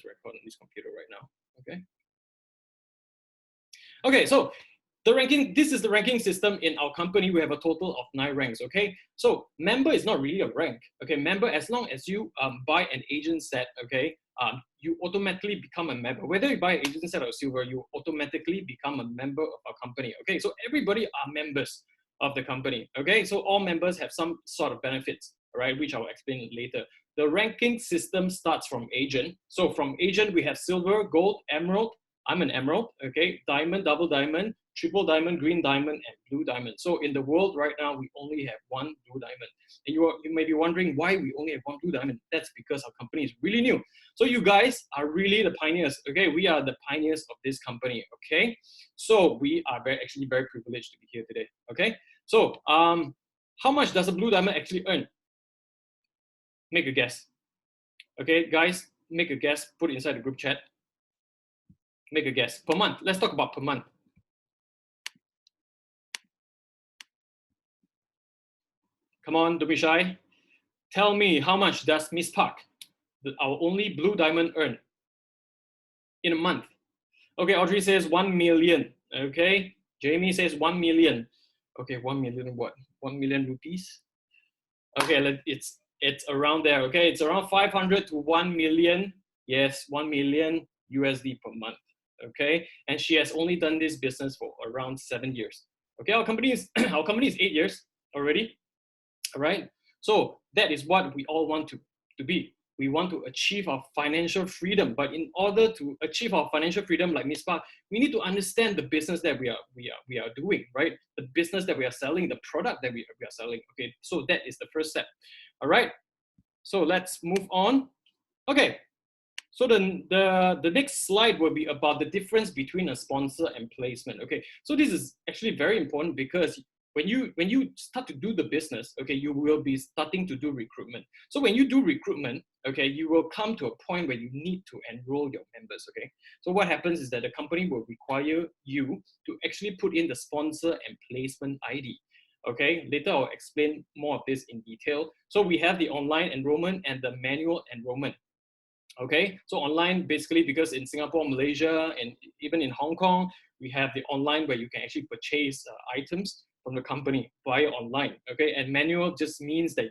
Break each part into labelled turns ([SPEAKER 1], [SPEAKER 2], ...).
[SPEAKER 1] just record on this computer right now. Okay. Okay, so the ranking, this is the ranking system in our company. We have a total of 9 ranks, okay? So member is not really a rank, okay? Member, as long as you buy an agent set, okay, you automatically become a member. Whether you buy agent set or silver, you automatically become a member of our company, okay? So everybody are members of the company, okay? So all members have some sort of benefits, right, which I'll explain later. The ranking system starts from agent. So from agent, we have silver, gold, emerald. I'm an emerald, okay? Diamond, double diamond, triple diamond, green diamond, and blue diamond. So in the world right now, we only have 1 blue diamond. And you may be wondering why we only have 1 blue diamond. That's because our company is really new. So you guys are really the pioneers, okay? We are the pioneers of this company, okay? So we are actually very privileged to be here today, okay? So how much does a blue diamond actually earn? Make a guess. Okay, guys, make a guess. Put it inside the group chat. Make a guess. Per month. Let's talk about per month. Come on, don't be shy. Tell me, how much does Miss Park, our only blue diamond, earn in a month? Okay, Audrey says 1 million. Okay, Jamie says 1 million. Okay, 1 million what? 1 million rupees? Okay, it's around there. Okay, it's around 500 to 1 million. Yes, 1 million USD per month. Okay, and she has only done this business for around 7 years. Okay, our company is 8 years already. All right, so that is what we all want to be. We want to achieve our financial freedom, but in order to achieve our financial freedom, like Ms. Park, we need to understand the business that we are doing, right? The business that we are selling, the product that we are selling. Okay, so that is the first step. All right, so let's move on. Okay. So the next slide will be about the difference between a sponsor and placement. Okay, so this is actually very important because when you start to do the business, okay, you will be starting to do recruitment. So when you do recruitment, okay, you will come to a point where you need to enroll your members. Okay, so what happens is that the company will require you to actually put in the sponsor and placement ID. Okay, later I'll explain more of this in detail. So we have the online enrollment and the manual enrollment. Okay, so online basically because in Singapore, Malaysia, and even in Hong Kong, we have the online where you can actually purchase items from the company via online. Okay, and manual just means that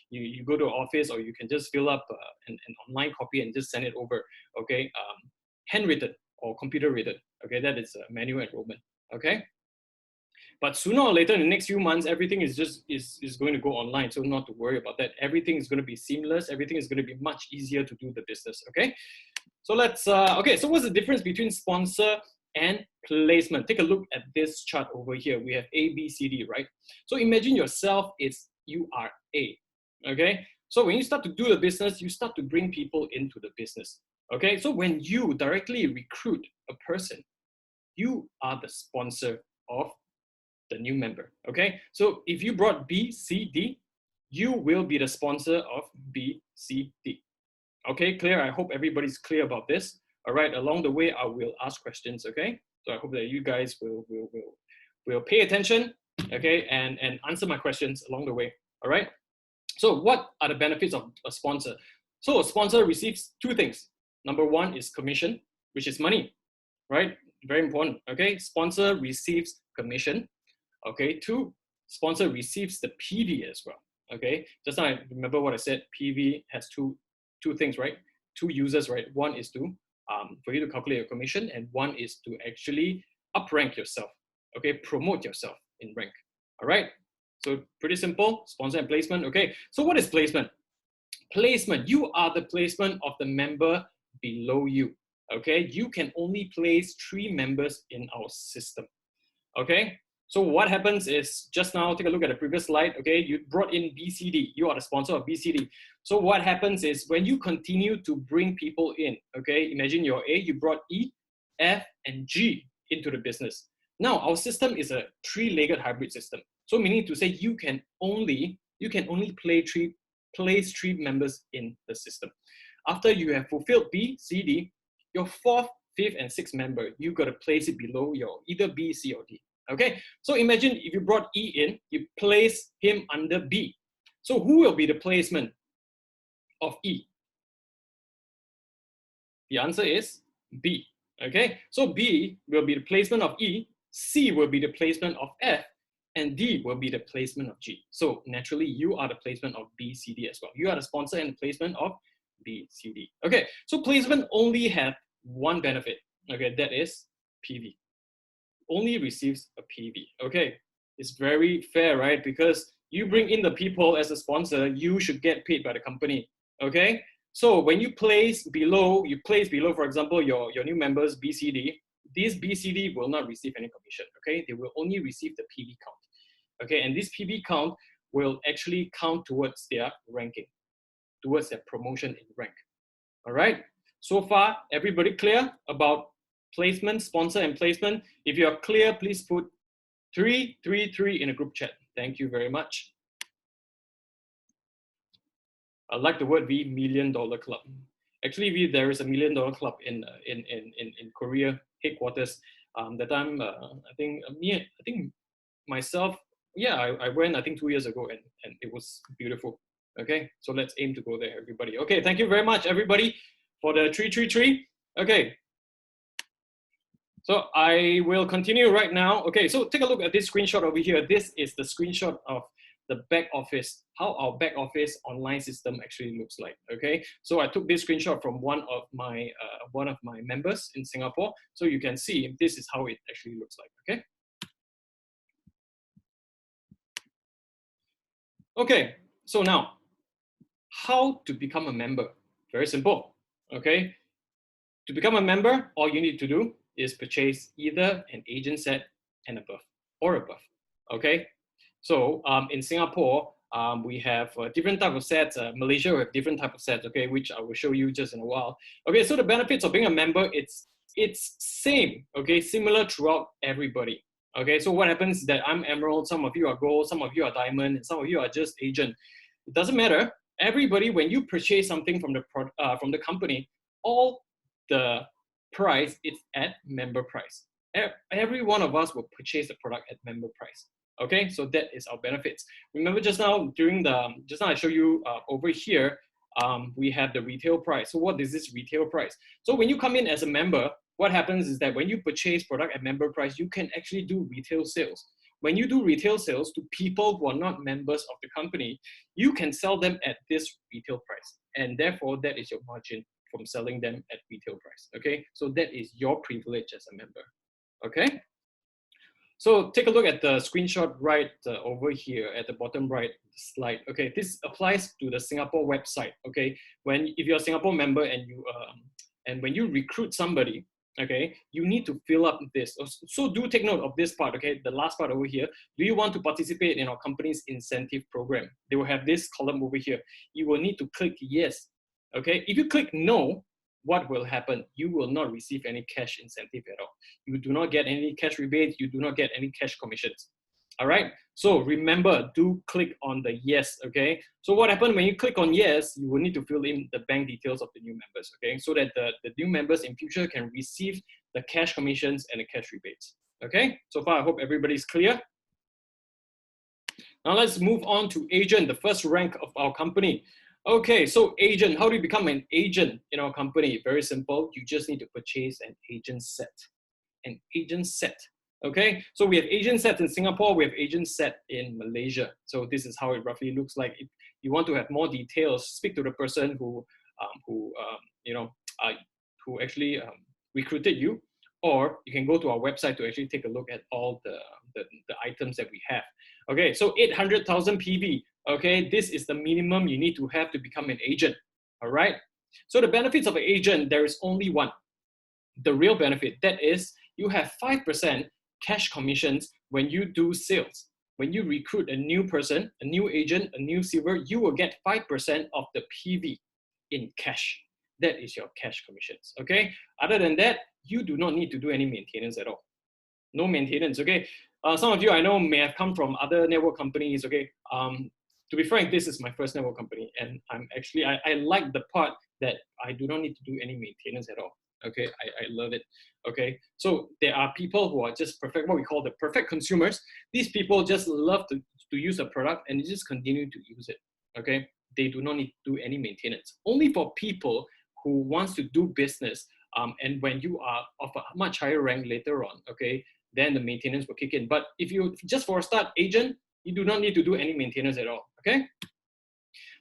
[SPEAKER 1] you go to an office or you can just fill up an online copy and just send it over. Okay, handwritten or computer written. Okay, that is manual enrollment. Okay. But sooner or later, in the next few months, everything is going to go online. So not to worry about that. Everything is going to be seamless. Everything is going to be much easier to do the business. Okay. So let's, okay. So what's the difference between sponsor and placement? Take a look at this chart over here. We have A, B, C, D, right? So imagine yourself you are A. Okay. So when you start to do the business, you start to bring people into the business. Okay. So when you directly recruit a person, you are the sponsor of the new member. Okay, so if you brought B, C, D, you will be the sponsor of B, C, D. Okay, clear? I hope everybody's clear about this. All right, along the way, I will ask questions. Okay, so I hope that you guys will pay attention. Okay, and answer my questions along the way. All right. So what are the benefits of a sponsor? So a sponsor receives 2 things. Number 1 is commission, which is money, right? Very important. Okay, sponsor receives commission. Okay, 2, sponsor receives the PV as well. Okay, just now I remember what I said. PV has two things, right? 2 users, right? 1 is to for you to calculate your commission, and 1 is to actually uprank yourself. Okay, promote yourself in rank. All right. So pretty simple, sponsor and placement. Okay. So what is placement? Placement. You are the placement of the member below you. Okay. You can only place 3 members in our system. Okay. So what happens is, just now, take a look at the previous slide, okay? You brought in BCD, you are the sponsor of BCD. So what happens is, when you continue to bring people in, okay? Imagine you're A, you brought E, F, and G into the business. Now, our system is a 3-legged hybrid system. So meaning to say, you can only place 3 members in the system. After you have fulfilled B, C, D, your 4th, 5th, and 6th member, you got to place it below your either B, C, or D. Okay, so imagine if you brought E in, you place him under B. So who will be the placement of E? The answer is B. Okay, so B will be the placement of E, C will be the placement of F, and D will be the placement of G. So naturally, you are the placement of B, C, D as well. You are the sponsor and the placement of B, C, D. Okay, so placement only have one benefit. Okay, that is PV. Only receives a PV. Okay, it's very fair, right? Because you bring in the people as a sponsor, you should get paid by the company. Okay, so when you place below, for example, your new members BCD. These BCD will not receive any commission. Okay, they will only receive the PV count. Okay, and this PV count will actually count towards their ranking, towards their promotion in rank. All right, so far, everybody clear about placement, sponsor, and placement? If you are clear, please put 333 in a group chat. Thank you very much. I like the word V, $1 million club. Actually, there is a $1 million club in Korea headquarters. That time, I think myself, yeah, I went, I think 2 years ago, and it was beautiful. Okay, so let's aim to go there, everybody. Okay, thank you very much, everybody, for the 333. Okay, so I will continue right now. Okay, so take a look at this screenshot over here. This is the screenshot of the back office, how our back office online system actually looks like. Okay, so I took this screenshot from one of my members in Singapore, so you can see this is how it actually looks like. Okay. Okay, so now, how to become a member? Very simple. Okay, to become a member, all you need to do is purchase either an agent set and above or above. Okay, so in Singapore, we have different type of sets. Malaysia, we have different type of sets. Okay, which I will show you just in a while. Okay, so the benefits of being a member, it's same. Okay, similar throughout everybody. Okay, so what happens is that I'm Emerald, some of you are Gold, some of you are Diamond, and some of you are just Agent. It doesn't matter. Everybody, when you purchase something from the company, all the price is at member price. Every one of us will purchase the product at member price. Okay, so that is our benefits. Remember just now I showed you over here, we have the retail price. So what is this retail price? So when you come in as a member, what happens is that when you purchase product at member price, you can actually do retail sales. When you do retail sales to people who are not members of the company, you can sell them at this retail price. And therefore, that is your margin from selling them at retail price. Okay, so that is your privilege as a member. Okay, so take a look at the screenshot right over here at the bottom right slide. Okay, this applies to the Singapore website. Okay, if you're a Singapore member and when you recruit somebody, okay, you need to fill up this. So do take note of this part. Okay, the last part over here. Do you want to participate in our company's incentive program? They will have this column over here. You will need to click yes. Okay, if you click no, what will happen? You will not receive any cash incentive at all. You do not get any cash rebates. You do not get any cash commissions. All right, so remember, do click on the yes. Okay, so what happens when you click on yes, you will need to fill in the bank details of the new members. Okay, so that the new members in future can receive the cash commissions and the cash rebates. Okay, so far I hope everybody's clear. Now let's move on to agent, the first rank of our company. Okay, so agent, how do you become an agent in our company? Very simple. You just need to purchase an agent set. An agent set. Okay, so we have agent sets in Singapore. We have agent set in Malaysia. So this is how it roughly looks like. If you want to have more details, speak to the person who actually recruited you, or you can go to our website to actually take a look at all the items that we have. Okay, so 800,000 PV. Okay, this is the minimum you need to have to become an agent. All right, so the benefits of an agent, there is only one. The real benefit, that is you have 5% cash commissions when you do sales. When you recruit a new person, a new agent, a new silver, you will get 5% of the PV in cash. That is your cash commissions. Okay, other than that, you do not need to do any maintenance at all. No maintenance. Okay, some of you I know may have come from other network companies. Okay, to be frank, this is my first network company, and I like the part that I do not need to do any maintenance at all. Okay, I love it. Okay, so there are people who are just perfect, what we call the perfect consumers. These people just love to use the product and they just continue to use it. Okay, they do not need to do any maintenance. Only for people who wants to do business, and when you are of a much higher rank later on, okay, then the maintenance will kick in. But if you just for a start agent, you do not need to do any maintenance at all, okay?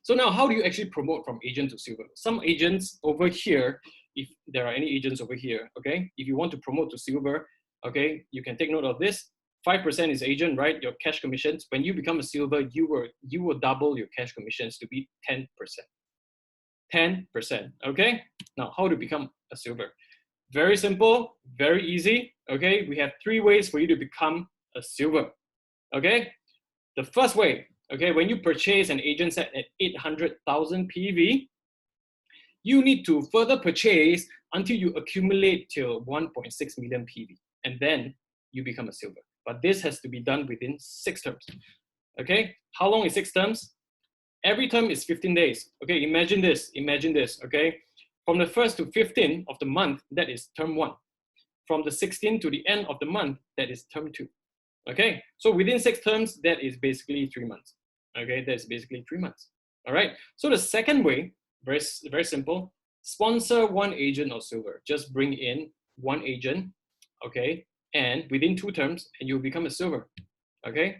[SPEAKER 1] So now, how do you actually promote from agent to silver? Some agents over here, if there are any agents over here, okay, if you want to promote to silver, okay, you can take note of this. 5% is agent, right? Your cash commissions. When you become a silver, you will double your cash commissions to be 10%. 10%, okay? Now, how to become a silver? Very simple, very easy, okay? We have 3 ways for you to become a silver, okay? The first way, okay, when you purchase an agent set at 800,000 PV, you need to further purchase until you accumulate till 1.6 million PV, and then you become a silver. But this has to be done within 6 terms, okay? How long is 6 terms? Every term is 15 days, okay? Imagine this, okay? From the 1st to 15th of the month, that is term 1. From the 16th to the end of the month, that is term 2. Okay, so within 6 terms, that is basically 3 months. Okay, that's basically 3 months. All right, so the second way, very, very simple, sponsor 1 agent of silver. Just bring in 1 agent, okay, and within 2 terms, and you'll become a silver. Okay,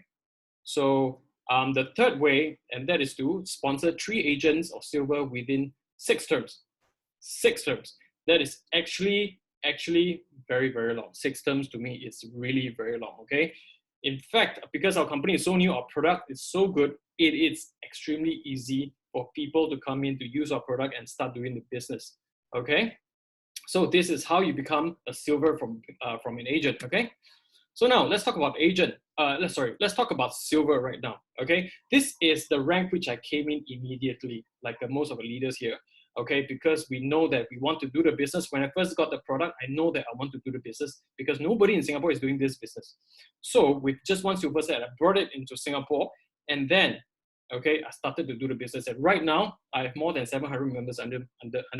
[SPEAKER 1] so the third way, and that is to sponsor 3 agents of silver within 6 terms. 6 terms. That is actually very, very long. 6 terms to me is really very long, okay? In fact, because our company is so new, our product is so good, it is extremely easy for people to come in to use our product and start doing the business, okay? So this is how you become a silver from an agent, okay? So now let's talk about agent. Let's talk about silver right now, okay? This is the rank which I came in immediately, like most of the leaders here. Okay, because we know that we want to do the business. When I first got the product, I know that I want to do the business because nobody in Singapore is doing this business. So with just 1 silver set, I brought it into Singapore, and then, okay, I started to do the business. And right now, I have more than 700 members under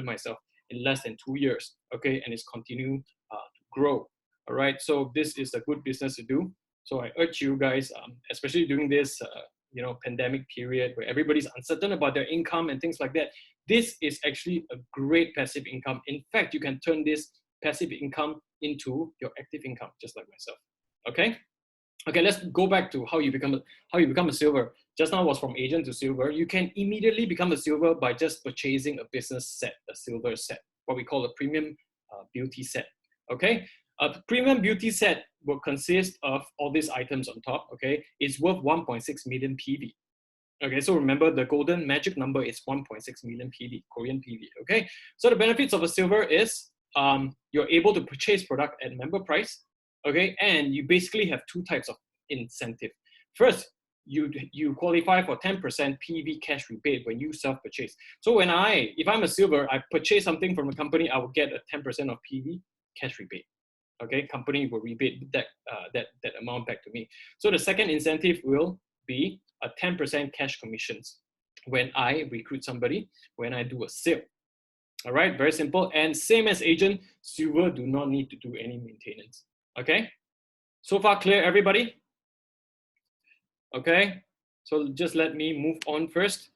[SPEAKER 1] myself in less than 2 years. Okay, and it's continuing to grow. All right, so this is a good business to do. So I urge you guys, especially during this pandemic period where everybody's uncertain about their income and things like that, this is actually a great passive income. In fact, you can turn this passive income into your active income, just like myself. Okay? Okay, let's go back to how you become a silver. Just now was from agent to silver. You can immediately become a silver by just purchasing a business set, a silver set, what we call a premium beauty set. Okay? A premium beauty set will consist of all these items on top, okay? It's worth 1.6 million PV. Okay, so remember the golden magic number is 1.6 million PV, Korean PV, okay? So the benefits of a silver is you're able to purchase product at member price, okay? And you basically have 2 types of incentive. First, you qualify for 10% PV cash rebate when you self-purchase. So if I'm a silver, I purchase something from a company, I will get a 10% of PV cash rebate. Okay, company will rebate that amount back to me. So the second incentive will be a 10% cash commissions when I recruit somebody, when I do a sale. All right, very simple. And same as agent, silver do not need to do any maintenance. Okay, so far clear, everybody? Okay, so just let me move on first.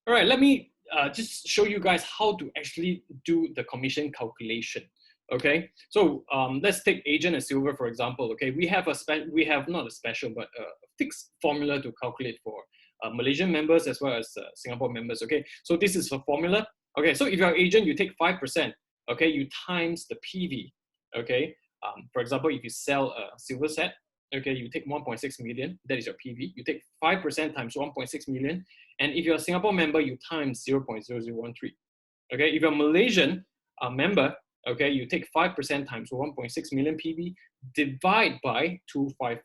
[SPEAKER 1] All right, let me just show you guys how to actually do the commission calculation. Okay, so let's take agent and silver for example. Okay, we have not a special but a fixed formula to calculate for Malaysian members as well as Singapore members. Okay, so this is a formula. Okay, so if you're an agent, you take 5%. Okay, you times the PV. Okay, for example, if you sell a silver set, okay, you take 1.6 million. That is your PV. You take 5% times 1.6 million, and if you're a Singapore member, you times 0.0013. Okay, if you're a Malaysian member, okay, you take 5% times 1.6 million PV, divide by 255.5.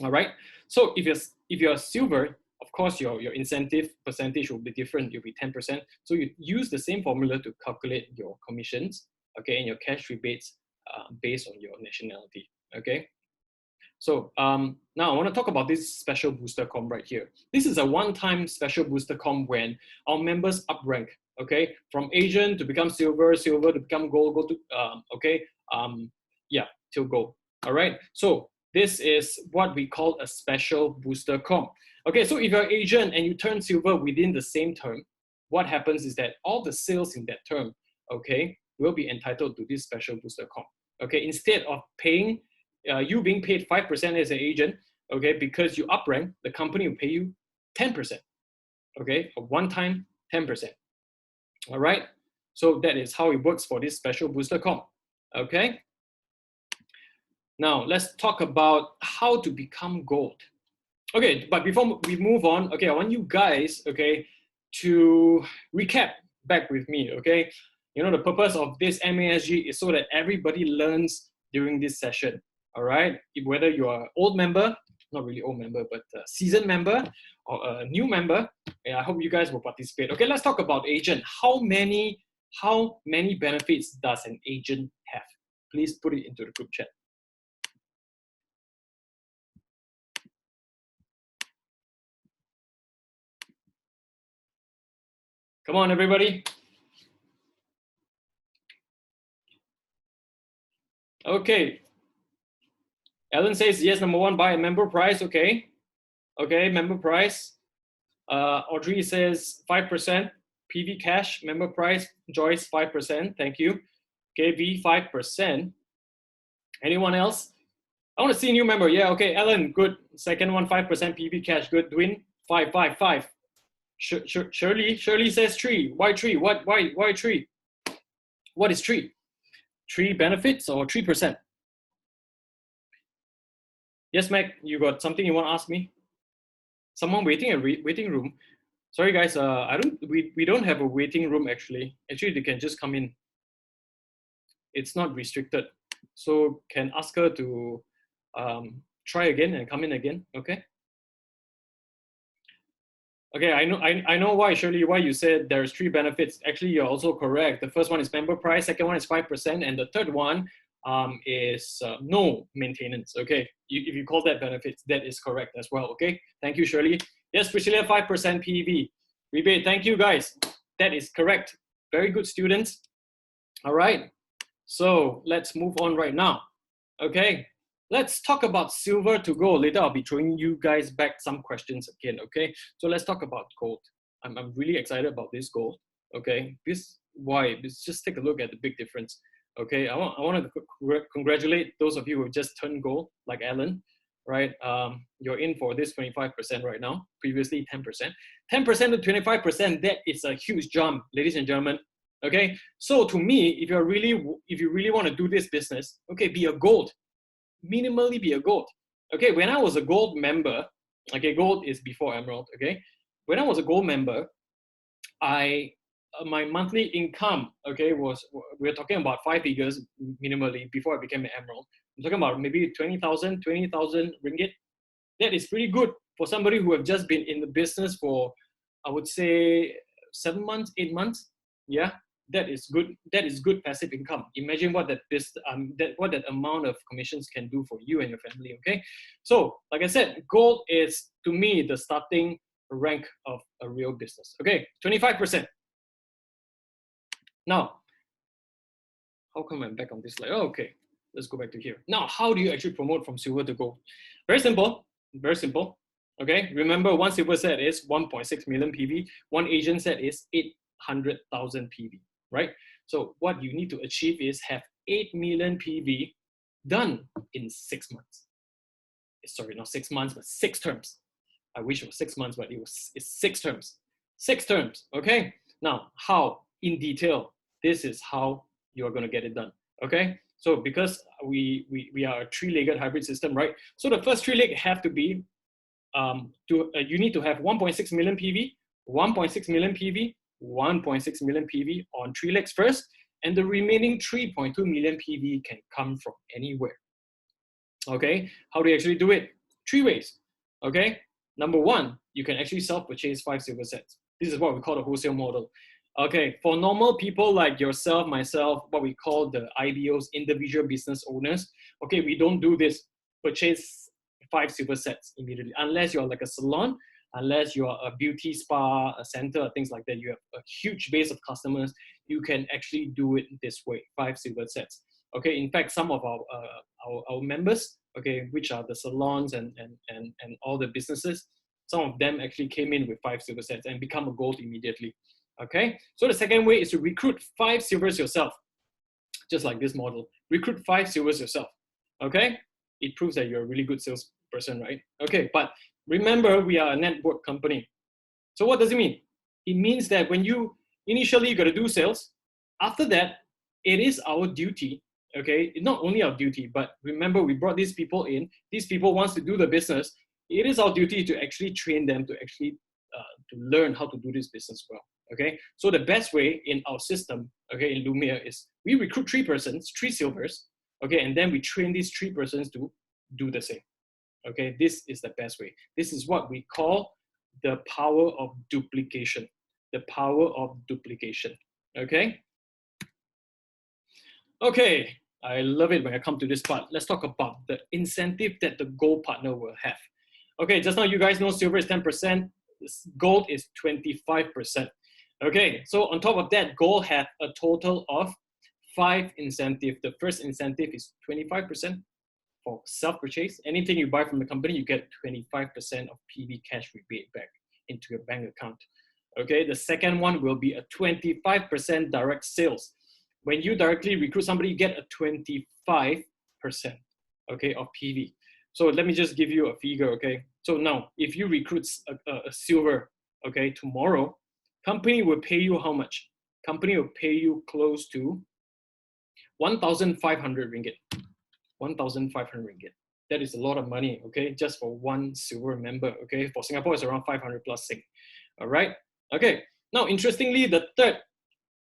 [SPEAKER 1] All right. So if you're silver, of course your incentive percentage will be different. You'll be 10%. So you use the same formula to calculate your commissions, okay, and your cash rebates based on your nationality. Okay. So now I want to talk about this special booster comp right here. This is a one-time special booster comp when our members up rank. Okay, from agent to become silver, silver to become gold, gold to till gold. All right. So this is what we call a special booster comp. Okay, so if you're an agent and you turn silver within the same term, what happens is that all the sales in that term, okay, will be entitled to this special booster comp. Okay, instead of paying, you being paid 5% as an agent, okay, because you up rank, the company will pay you 10%. Okay, a one-time 10%. All right, so that is how it works for this special booster comp. Okay, now let's talk about how to become gold. Okay, but before we move on, okay, I want you guys, okay, to recap back with me, okay? You know, the purpose of this MASG is so that everybody learns during this session, all right? Whether you are an old member, not really old member, but a seasoned member or a new member, I hope you guys will participate. Okay, let's talk about agent. How many benefits does an agent have? Please put it into the group chat. Come on, everybody. Okay. Ellen says, yes, number one, buy a member price. Okay. Okay, member price. Audrey says 5%. PV cash, member price. Joyce, 5%. Thank you. Okay, V, 5%. Anyone else? I want to see a new member. Yeah, okay. Ellen, good. Second one, 5% PV cash. Good. Dwin, 5. Shirley says 3. Why 3? Why 3? What is 3? 3 benefits or 3%? Yes, Mac, you got something you want to ask me? Someone waiting in a waiting room. Sorry, guys. We don't have a waiting room actually. Actually, they can just come in. It's not restricted, so can ask her to try again and come in again. Okay. Okay, I know why, Shirley, why you said there's 3 benefits. Actually, you're also correct. The first one is member price. Second one is 5%, and the third one is no maintenance. Okay, if you call that benefits, that is correct as well. Okay, thank you, Shirley. Yes, Priscilla, 5% PV rebate. Thank you, guys. That is correct. Very good, students. All right, so let's move on right now. Okay, let's talk about silver to gold. Later, I'll be throwing you guys back some questions again. Okay, so let's talk about gold. I'm really excited about this gold. Okay, why? Just take a look at the big difference. Okay, I want to congratulate those of you who have just turned gold, like Alan, right? You're in for this 25% right now, previously 10%. 10% to 25%, that is a huge jump, ladies and gentlemen. Okay, so to me, if you really want to do this business, okay, be a gold, minimally be a gold. Okay, when I was a gold member, okay, gold is before emerald. Okay, when I was a gold member, my monthly income, okay, we're talking about 5 figures minimally before I became an emerald. I'm talking about maybe 20,000 ringgit. That is pretty good for somebody who have just been in the business for, I would say, 7 months, 8 months. Yeah, that is good. That is good passive income. Imagine what that amount of commissions can do for you and your family. Okay, so like I said, gold is to me the starting rank of a real business. Okay, 25%. Now, how come I'm back on this slide? Oh, okay, let's go back to here. Now, how do you actually promote from silver to gold? Very simple, very simple. Okay, remember one silver set is 1.6 million PV, one Asian set is 800,000 PV, right? So what you need to achieve is have 8 million PV done in 6 months. Sorry, not 6 months, but 6 terms. I wish it was 6 months, but it's 6 terms. 6 terms, okay? Now, how? In detail, this is how you are going to get it done, okay? So because we are a 3-legged hybrid system, right? So the first 3 leg have to be, you need to have 1.6 million PV, 1.6 million PV, 1.6 million PV on 3 legs first, and the remaining 3.2 million PV can come from anywhere. Okay, how do you actually do it? 3 ways. Okay, number 1, you can actually self-purchase 5 silver sets. This is what we call the wholesale model. Okay, for normal people like yourself, myself, what we call the IBOs, individual business owners, okay, we don't do this, purchase 5 silver sets immediately, unless you're like a salon, unless you're a beauty spa, a center, things like that. You have a huge base of customers, you can actually do it this way, 5 silver sets. Okay, in fact, some of our members, okay, which are the salons and all the businesses, some of them actually came in with 5 silver sets and become a gold immediately. Okay, so the second way is to recruit 5 silvers yourself, just like this model. Recruit 5 silvers yourself. Okay, it proves that you're a really good salesperson, right? Okay, but remember, we are a network company. So what does it mean? It means that when you initially got to do sales, after that, it is our duty. Okay, it's not only our duty, but remember, we brought these people in. These people wants to do the business. It is our duty to actually train them to actually to learn how to do this business well. Okay, so the best way in our system, okay, in Lumia is we recruit 3 persons, 3 silvers, okay, and then we train these 3 persons to do the same. Okay, this is the best way. This is what we call the power of duplication. The power of duplication. Okay. Okay, I love it when I come to this part. Let's talk about the incentive that the gold partner will have. Okay, just now you guys know silver is 10%, gold is 25%. Okay, so on top of that, gold have a total of 5 incentives. The first incentive is 25% for self-purchase. Anything you buy from the company, you get 25% of PV cash rebate back into your bank account. Okay, the second one will be a 25% direct sales. When you directly recruit somebody, you get a 25%, okay, of PV. So let me just give you a figure, okay? So now, if you recruit a silver, okay, tomorrow, company will pay you how much? Company will pay you close to 1,500 ringgit. 1,500 ringgit. That is a lot of money, okay, just for one silver member, okay? For Singapore, it's around 500 plus Sing, all right? Okay, now interestingly, the third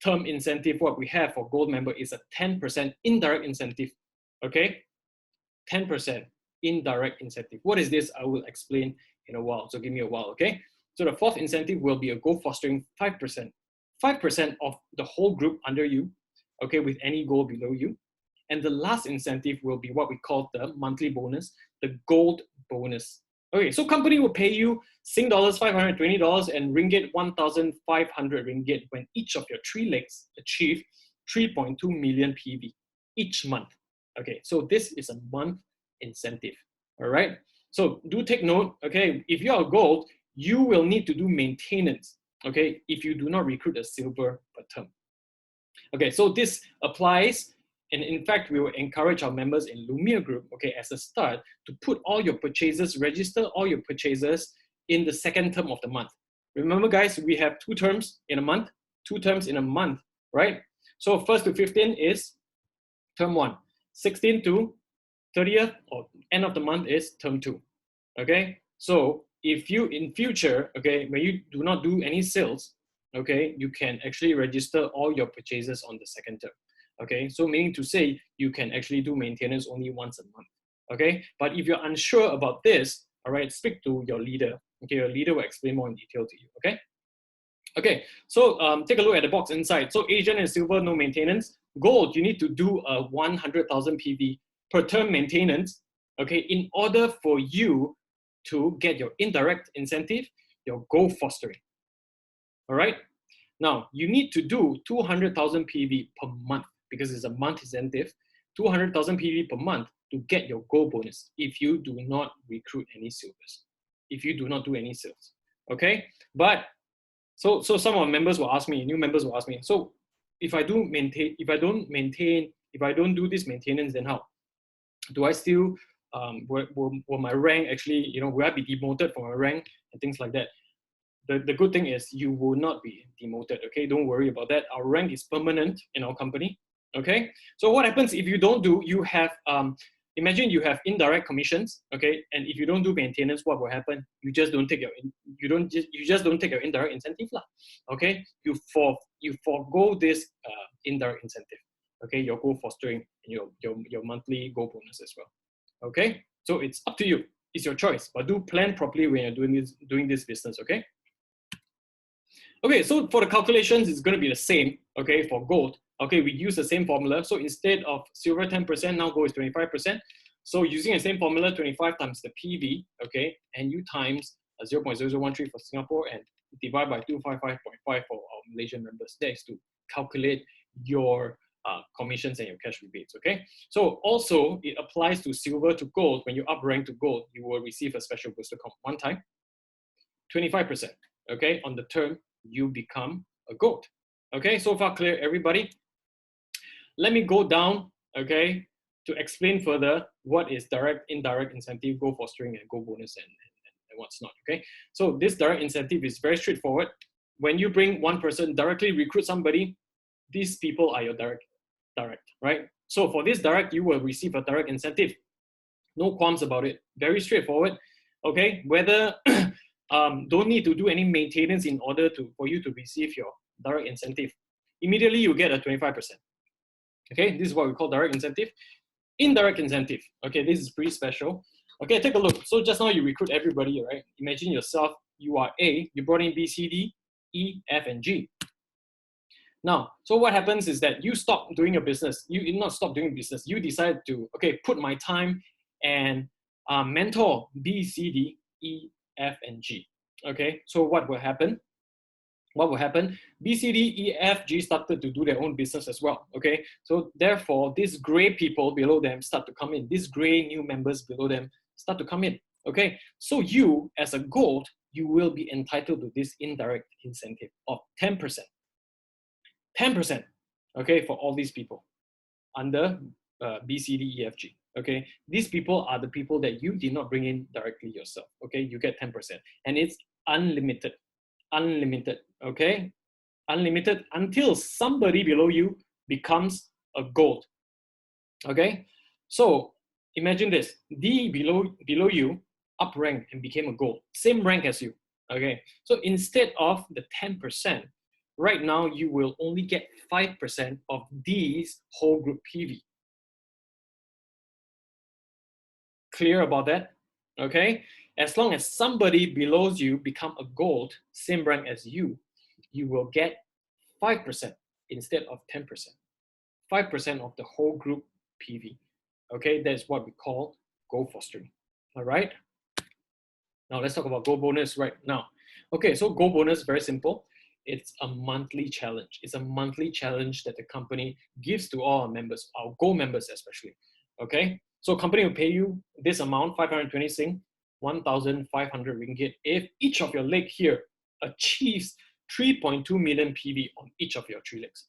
[SPEAKER 1] term incentive, what we have for gold member is a 10% indirect incentive, okay? 10% indirect incentive. What is this? I will explain in a while, so give me a while, okay? So the fourth incentive will be a goal fostering 5%. 5% of the whole group under you, okay, with any goal below you. And the last incentive will be what we call the monthly bonus, the gold bonus. Okay, so company will pay you Sing dollars $520 and ringgit 1,500 ringgit when each of your 3 legs achieve 3.2 million PV each month. Okay, so this is a month incentive. All right, so do take note. Okay, if you are gold, you will need to do maintenance. Okay, if you do not recruit a silver per term. Okay, so this applies. And in fact, we will encourage our members in Lumia Group, okay, as a start, to put all your purchases, register all your purchases in the second term of the month. Remember, guys, we have 2 terms in a month, 2 terms in a month, right? So 1st to 15 is term 1. 16 to 30th or end of the month is term 2, okay? So if you, in future, okay, when you do not do any sales, okay, you can actually register all your purchases on the second term. Okay, so meaning to say you can actually do maintenance only once a month. Okay, but if you're unsure about this, all right, speak to your leader. Okay, your leader will explain more in detail to you. Okay, okay. So take a look at the box inside. So Asian and silver, no maintenance. Gold, you need to do a 100,000 PV per term maintenance. Okay, in order for you to get your indirect incentive, your goal fostering. All right. Now you need to do 200,000 PV per month, because it's a month incentive, 200,000 PV per month to get your gold bonus if you do not recruit any silvers, if you do not do any sales, okay? But, so some of our members will ask me, new members will ask me, so if I don't do this maintenance, then how? Do I still, will my rank actually, you know, will I be demoted from my rank and things like that? The good thing is you will not be demoted, okay? Don't worry about that. Our rank is permanent in our company, okay? So what happens if you don't do, you have, imagine you have indirect commissions, okay? And if you don't do maintenance, what will happen? You just don't take your, you just don't take your indirect incentive lah, okay? You forego this indirect incentive, okay? Your goal fostering and your monthly goal bonus as well, okay? So it's up to you. It's your choice, but do plan properly when you're doing this business, okay? Okay, so for the calculations, it's going to be the same, okay, for gold. Okay, we use the same formula. So instead of silver 10%, now gold is 25%. So using the same formula, 25 times the PV, okay, and you times 0.0013 for Singapore and divide by 255.5 for our Malaysian members. That is to calculate your commissions and your cash rebates, okay? So also, it applies to silver to gold. When you up rank to gold, you will receive a special booster comp one time, 25%, okay, on the term you become a gold. Okay, so far clear, everybody? Let me go down, okay, to explain further what is direct, indirect incentive, goal fostering, and goal bonus, and what's not, okay? So this direct incentive is very straightforward. When you bring one person, directly recruit somebody, these people are your direct, right? So for this direct, you will receive a direct incentive. No qualms about it. Very straightforward, okay? Whether, don't need to do any maintenance in order for you to receive your direct incentive. Immediately you get a 25%. Okay, this is what we call direct incentive. Indirect incentive, okay, this is pretty special. Okay, take a look. So just now you recruit everybody, right? Imagine yourself, you are A, you brought in B, C, D, E, F, and G. Now, so what happens is that you stop doing your business. You did not stop doing business. You decide to, okay, put my time and mentor B, C, D, E, F, and G. Okay, so what will happen? What will happen? B, C, D, E, F, G started to do their own business as well. Okay, so therefore, these gray people below them start to come in. These gray new members below them start to come in. Okay, so you, as a gold, you will be entitled to this indirect incentive of 10%. 10%, okay, for all these people under B, C, D, E, F, G. Okay, these people are the people that you did not bring in directly yourself. Okay, you get 10%, and it's unlimited. Unlimited, okay? Unlimited until somebody below you becomes a gold, okay? So imagine this, D below you up rank and became a gold, same rank as you, okay? So instead of the 10%, right now you will only get 5% of D's whole group PV. Clear about that? Okay? As long as somebody below you become a gold, same rank as you, you will get 5% instead of 10%. 5% of the whole group PV. Okay, that's what we call goal fostering. All right? Now let's talk about goal bonus right now. Okay, so goal bonus, very simple. It's a monthly challenge. It's a monthly challenge that the company gives to all our members, our goal members especially. Okay, so company will pay you this amount, 520 Sing, 1,500 ringgit, if each of your leg here achieves 3.2 million PV on each of your 3 legs.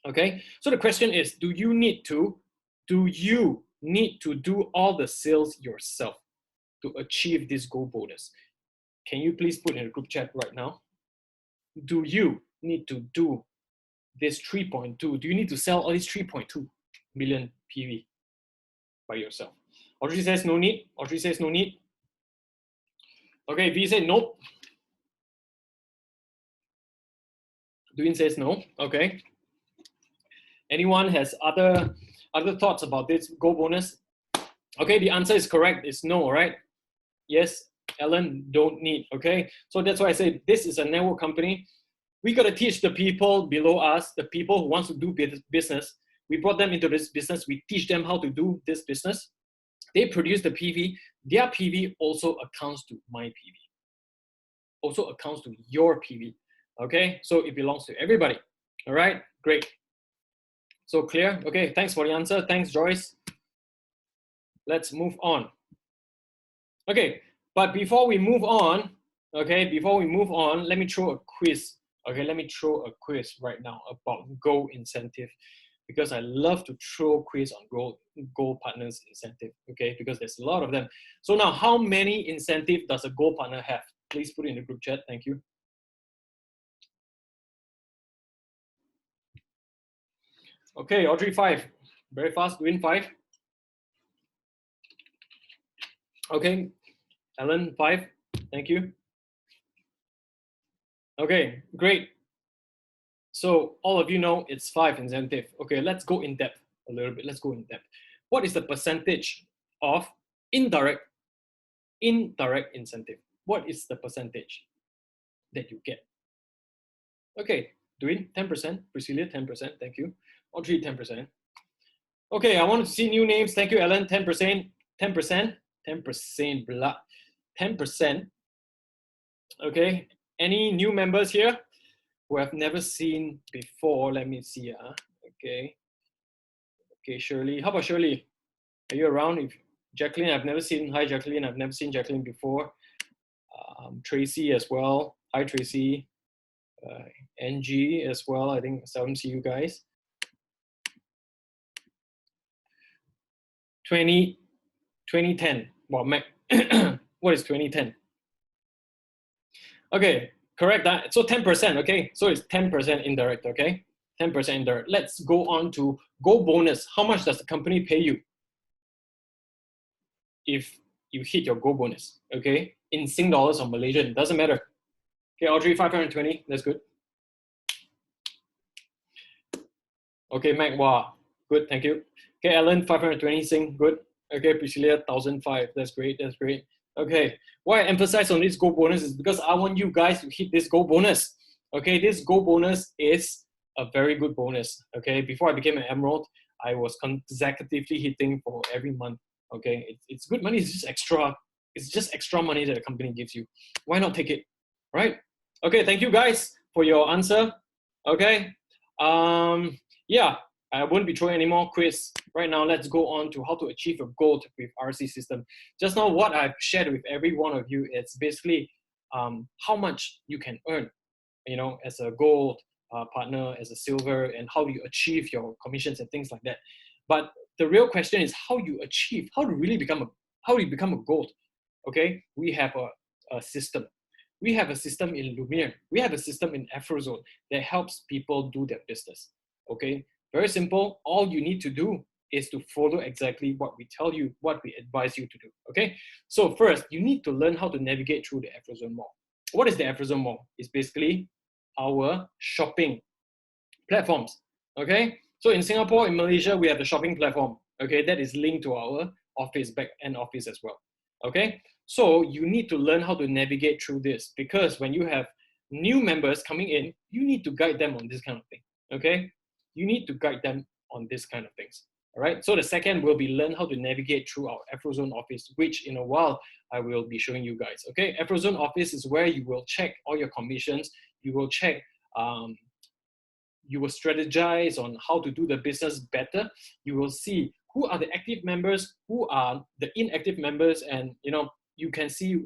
[SPEAKER 1] Okay, so the question is, do you need to do all the sales yourself to achieve this goal bonus? Can you please put in the group chat right now? Do you need to do this 3.2? Do you need to sell all these 3.2 million PV by yourself? Audrey says no need. Audrey says no need. Okay, V said nope. Duin says no. Okay. Anyone has other thoughts about this goal bonus? Okay, the answer is correct. It's no, right? Yes, Ellen, don't need. Okay, so that's why I say this is a network company. We got to teach the people below us, the people who wants to do business. We brought them into this business. We teach them how to do this business. They produce the PV. Their PV also accounts to my PV. Also accounts to your PV. Okay, so it belongs to everybody. All right, great. So clear? Okay, thanks for the answer. Thanks, Joyce. Let's move on. Okay, but before we move on, let me throw a quiz. Okay, let me throw a quiz right now about goal incentive, because I love to throw quiz on goal partners incentive. Okay, because there's a lot of them. So now, how many incentive does a goal partner have? Please put it in the group chat. Thank you. Okay, Audrey, 5. Very fast, Win 5. Okay, Ellen, 5. Thank you. Okay, great. So all of you know it's 5 incentive. Okay, let's go in depth a little bit. Let's go in depth. What is the percentage of indirect incentive? What is the percentage that you get? Okay, Dwayne, 10%. Priscilla, 10%. Thank you. Audrey, 10%. Okay, I want to see new names. Thank you, Ellen. 10%. 10%. 10%. Blah. 10%. Okay. Any new members here who have never seen before? Let me see. Okay. Okay, Shirley. How about Shirley? Are you around? If Jacqueline, I've never seen. Hi, Jacqueline. I've never seen Jacqueline before. Tracy as well. Hi, Tracy. NG as well. I think seldom see you guys. 2010. Well, Mac, what is 2010? Okay, correct that. So 10%, okay? So it's 10% indirect, okay? 10% indirect. Let's go on to Go bonus. How much does the company pay you if you hit your Go bonus, okay? In Sing dollars or Malaysian, doesn't matter. Okay, Audrey, 520, that's good. Okay, Mac, wow, good, thank you. Okay, Alan, 520 Sing, good. Okay, Priscilla, 1,005, that's great, that's great. Okay, why I emphasize on this Go bonus is because I want you guys to hit this Go bonus. Okay, this Go bonus is a very good bonus. Okay, before I became an Emerald, I was consecutively hitting for every month. Okay, it's good money, it's just extra money that the company gives you. Why not take it, right? Okay, thank you guys for your answer. Okay, yeah, I won't be throwing any more quiz. Right now, let's go on to how to achieve a goal with RC system. Just now, what I've shared with every one of you is basically how much you can earn, you know, as a gold partner, as a silver, and how you achieve your commissions and things like that. But the real question is how you become a gold. Okay, we have a system. We have a system in Lumiere. We have a system in Afrozone that helps people do their business. Okay, very simple. All you need to do is to follow exactly what we tell you, what we advise you to do. Okay, so first, you need to learn how to navigate through the Afrozone Mall. What is the Afrozone Mall? It's basically our shopping platforms. Okay, so in Singapore, in Malaysia, we have the shopping platform. Okay, that is linked to our office, back-end office as well. Okay, so you need to learn how to navigate through this, because when you have new members coming in, you need to guide them on this kind of thing. Okay, you need to guide them on this kind of things. All right, so the second will be learn how to navigate through our Afrozone office, which in a while I will be showing you guys. Okay, Afrozone office is where you will check all your commissions, you will check, you will strategize on how to do the business better. You will see who are the active members, who are the inactive members, and you know, you can see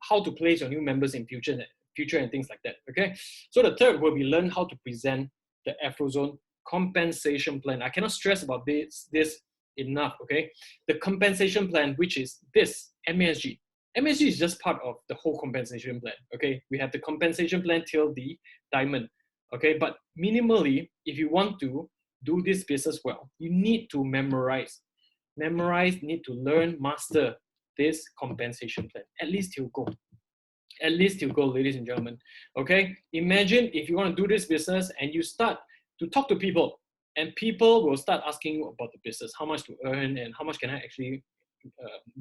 [SPEAKER 1] how to place your new members in future and things like that. Okay, so the third will be learn how to present the Afrozone compensation plan. I cannot stress about this enough. Okay, the compensation plan, which is this MASG. MASG is just part of the whole compensation plan. Okay, we have the compensation plan till the diamond. Okay, but minimally, if you want to do this business well, you need to memorize, need to learn, master this compensation plan, at least till gold. At least till gold, ladies and gentlemen. Okay, imagine if you want to do this business and you start to talk to people, and people will start asking you about the business, how much to earn and how much can I actually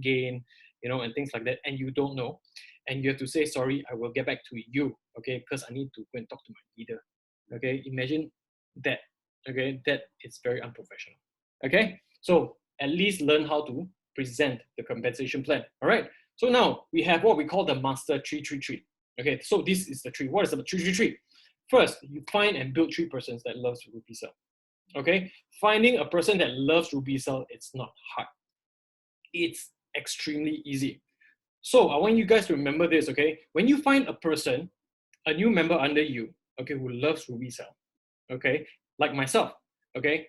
[SPEAKER 1] gain, you know, and things like that, and you don't know, and you have to say, sorry, I will get back to you, okay, because I need to go and talk to my leader. Okay, imagine that. Okay, that is very unprofessional. Okay, so at least learn how to present the compensation plan. All right, so now we have what we call the master 333. Okay, so this is the tree. What is the 333? First, you find and build 3 persons that loves Ruby Cell. Okay, finding a person that loves Ruby Cell, it's not hard. It's extremely easy. So I want you guys to remember this. Okay, when you find a person, a new member under you, okay, who loves Ruby Cell, okay, like myself, okay,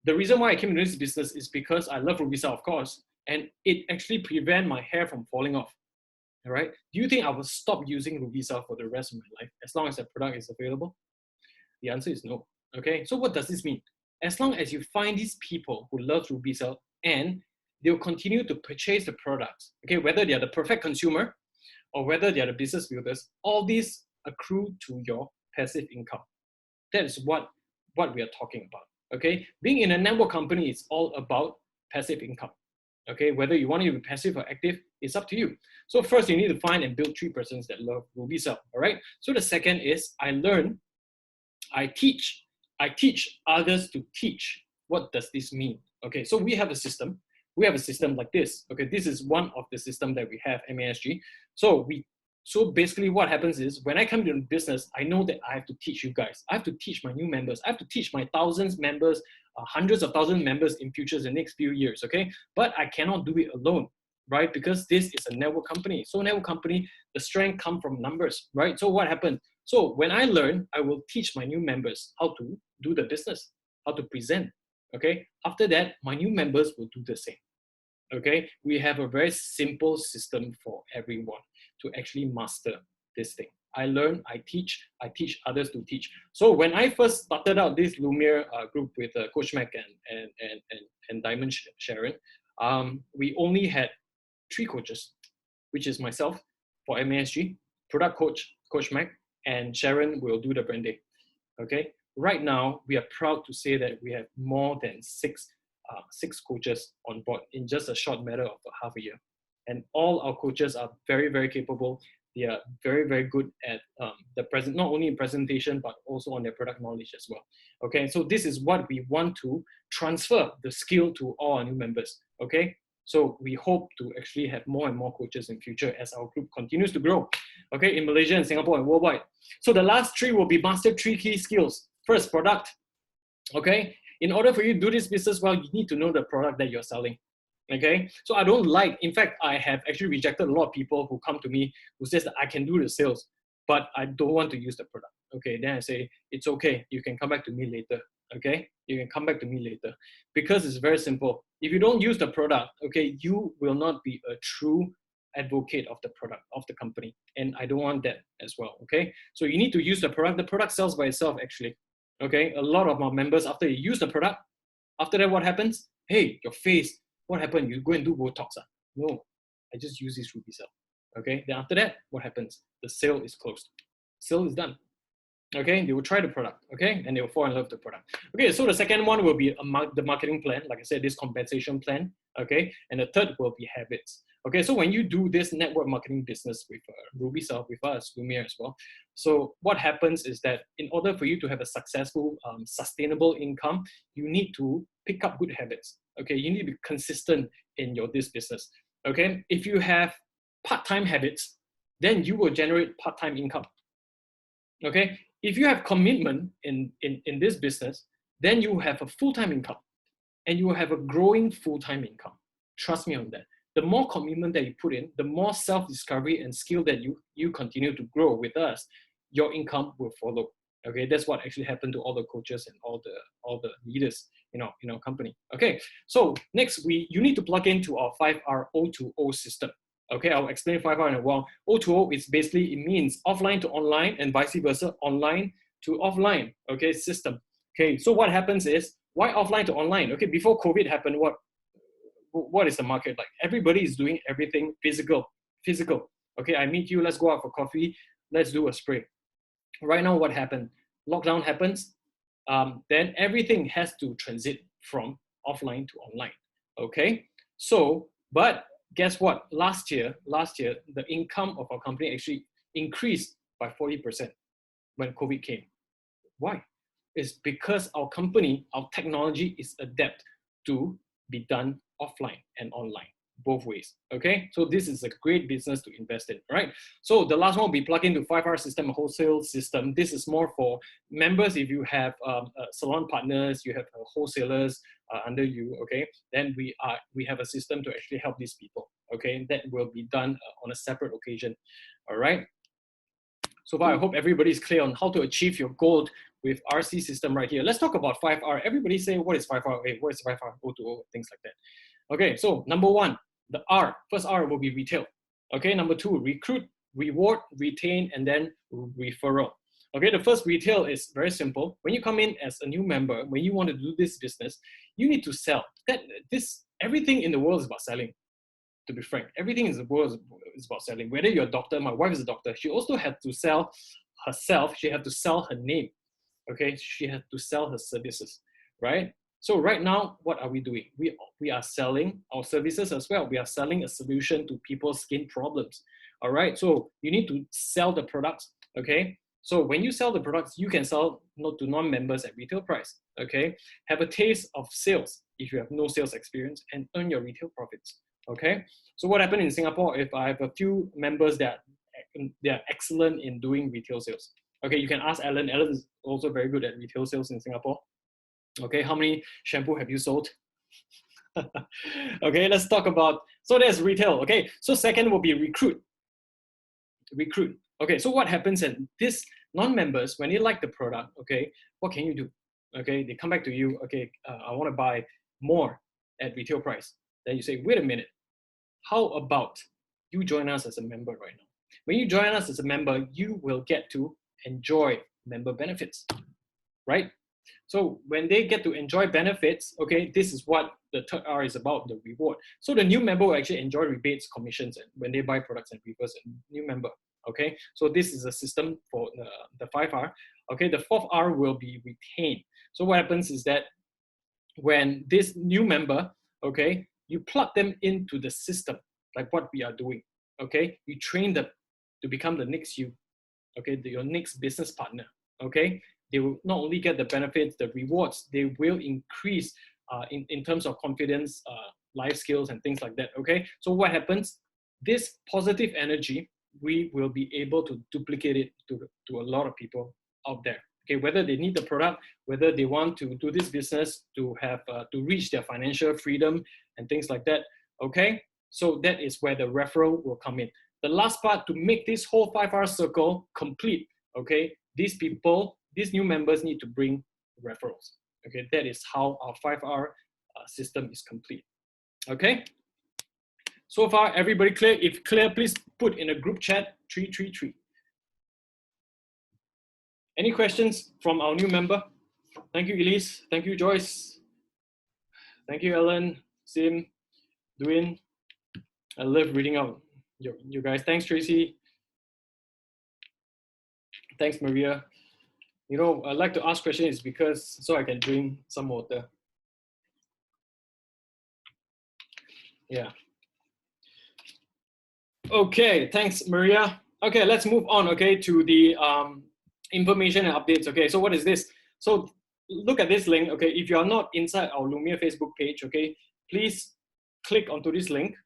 [SPEAKER 1] the reason why I came into this business is because I love Ruby Cell, of course, and it actually prevents my hair from falling off. All right, do you think I will stop using Ruby Cell for the rest of my life as long as the product is available? The answer is no. Okay, so what does this mean? As long as you find these people who love Ruby Cell and they'll continue to purchase the products, okay, whether they are the perfect consumer or whether they are the business builders, all these accrue to your passive income. That is what we are talking about. Okay, being in a network company is all about passive income. Okay, whether you want to be passive or active, it's up to you. So first, you need to find and build 3 persons that love Ruby Cell. All right. So the second is I teach others to teach. What does this mean? Okay, so we have a system. We have a system like this. Okay, this is one of the system that we have, MASG. So basically what happens is when I come to the business, I know that I have to teach you guys. I have to teach my new members. I have to teach my thousands members, hundreds of thousands members in futures the next few years, okay? But I cannot do it alone, right? Because this is a network company. So network company, the strength comes from numbers, right? So what happened? So when I learn, I will teach my new members how to do the business, how to present. Okay. After that, my new members will do the same. Okay. We have a very simple system for everyone to actually master this thing. I learn, I teach others to teach. So when I first started out this Lumiere group with Coach Mac and Diamond Sharon, we only had 3 coaches, which is myself for MASG, product coach, Coach Mac, and Sharon will do the branding. Okay. Right now, we are proud to say that we have more than six coaches on board in just a short matter of half a year. And all our coaches are very, very capable. They are very, very good at not only in presentation, but also on their product knowledge as well. Okay, so this is what we want to transfer the skill to all our new members. Okay, so we hope to actually have more and more coaches in future as our group continues to grow. Okay, in Malaysia and Singapore and worldwide. So the last 3 will be master 3 key skills. First, product. Okay, in order for you to do this business well, you need to know the product that you're selling. Okay, so I don't like, in fact, I have actually rejected a lot of people who come to me who says that I can do the sales, but I don't want to use the product. Okay, then I say, it's okay, you can come back to me later. Okay, you can come back to me later, because it's very simple. If you don't use the product, okay, you will not be a true advocate of the product, of the company. And I don't want that as well. Okay, so you need to use the product sells by itself actually. Okay, a lot of my members, after you use the product, after that, what happens? Hey, your face, what happened? You go and do Botox? No, I just use this Ruby cell. Okay, then after that, what happens? The sale is closed. Sale is done. Okay, they will try the product, okay, and they will fall in love with the product. Okay, so the second one will be the marketing plan, like I said, this compensation plan, okay, and the third will be habits. Okay, so when you do this network marketing business with Ruby Cell, with us, Lumiere as well, so what happens is that in order for you to have a successful, sustainable income, you need to pick up good habits. Okay, you need to be consistent in this business. Okay, if you have part-time habits, then you will generate part-time income. Okay, if you have commitment in this business, then you have a full-time income and you will have a growing full-time income. Trust me on that. The more commitment that you put in, the more self-discovery and skill that you continue to grow with us, your income will follow. Okay, that's what actually happened to all the coaches and all the leaders in our company. Okay, so next you need to plug into our 5R O2O system. Okay, I'll explain 5R in a while. O2O is basically, it means offline to online and vice versa, online to offline, okay, system. Okay, so what happens is, why offline to online? Okay, before COVID happened, what is the market like? Everybody is doing everything physical. Okay, I meet you, let's go out for coffee, let's do a spray. Right now, what happened? Lockdown happens, then everything has to transit from offline to online. Okay, so, but guess what? Last year, the income of our company actually increased by 40% when COVID came. Why? It's because our company, our technology is adapt to be done offline and online, both ways. Okay, so this is a great business to invest in, right? So the last one will be plug into 5R system, a wholesale system. This is more for members. If you have salon partners, you have wholesalers under you, okay, then we have a system to actually help these people. Okay, that will be done on a separate occasion. All right. So far, I hope everybody is clear on how to achieve your goal with RC system right here. Let's talk about 5R. Everybody say, what is 5R? Hey, what is 5R? O2O, things like that. Okay, so number one, the R. First R will be retail. Okay, number two, recruit, reward, retain, and then referral. Okay, the first retail is very simple. When you come in as a new member, when you want to do this business, you need to sell. Everything in the world is about selling. To be frank, everything in the world is about selling. Whether you're a doctor, my wife is a doctor, she also had to sell herself, she had to sell her name. Okay, she had to sell her services, right? So right now, what are we doing? We are selling our services as well. We are selling a solution to people's skin problems. All right, so you need to sell the products. Okay, so when you sell the products, you can sell to non-members at retail price. Okay, have a taste of sales if you have no sales experience and earn your retail profits. Okay, so what happened in Singapore, if I have a few members that they are excellent in doing retail sales. Okay, you can ask Alan. Alan is also very good at retail sales in Singapore. Okay, how many shampoo have you sold? Okay, let's talk about, so there's retail. Okay, so second will be recruit. Okay, so what happens in this Non-members, when they like the product, okay, what can you do? Okay, they come back to you, okay, I want to buy more at retail price. Then you say, wait a minute, how about you join us as a member right now? When you join us as a member, you will get to enjoy member benefits, right? So when they get to enjoy benefits, okay, this is what the third R is about, the reward. So the new member will actually enjoy rebates, commissions, and when they buy products and refers a new member, okay? So this is a system for the 5R. Okay, the 4th R will be retained. So what happens is that when this new member, okay, you plug them into the system, like what we are doing, okay? You train them to become the next you, okay, your next business partner, okay? They will not only get the benefits, the rewards, they will increase in terms of confidence, life skills, and things like that, okay? So what happens? This positive energy, we will be able to duplicate it to a lot of people out there, okay? Whether they need the product, whether they want to do this business to have, to reach their financial freedom and things like that, okay? So that is where the referral will come in. The last part, to make this whole 5R circle complete, okay, these people, these new members need to bring referrals. Okay, that is how our 5R system is complete. Okay, so far everybody clear? If clear, please put in a group chat 333. Any questions from our new member? Thank you, Elise. Thank you, Joyce. Thank you, Ellen, Sim, Dwayne. I love reading out you guys. Thanks, Tracy. Thanks, Maria. You know, I like to ask questions because so I can drink some water. Yeah. Okay, thanks, Maria. Okay, let's move on, okay, to the information and updates. Okay, so what is this? So look at this link, okay, if you are not inside our Lumia Facebook page, okay, please click onto this link,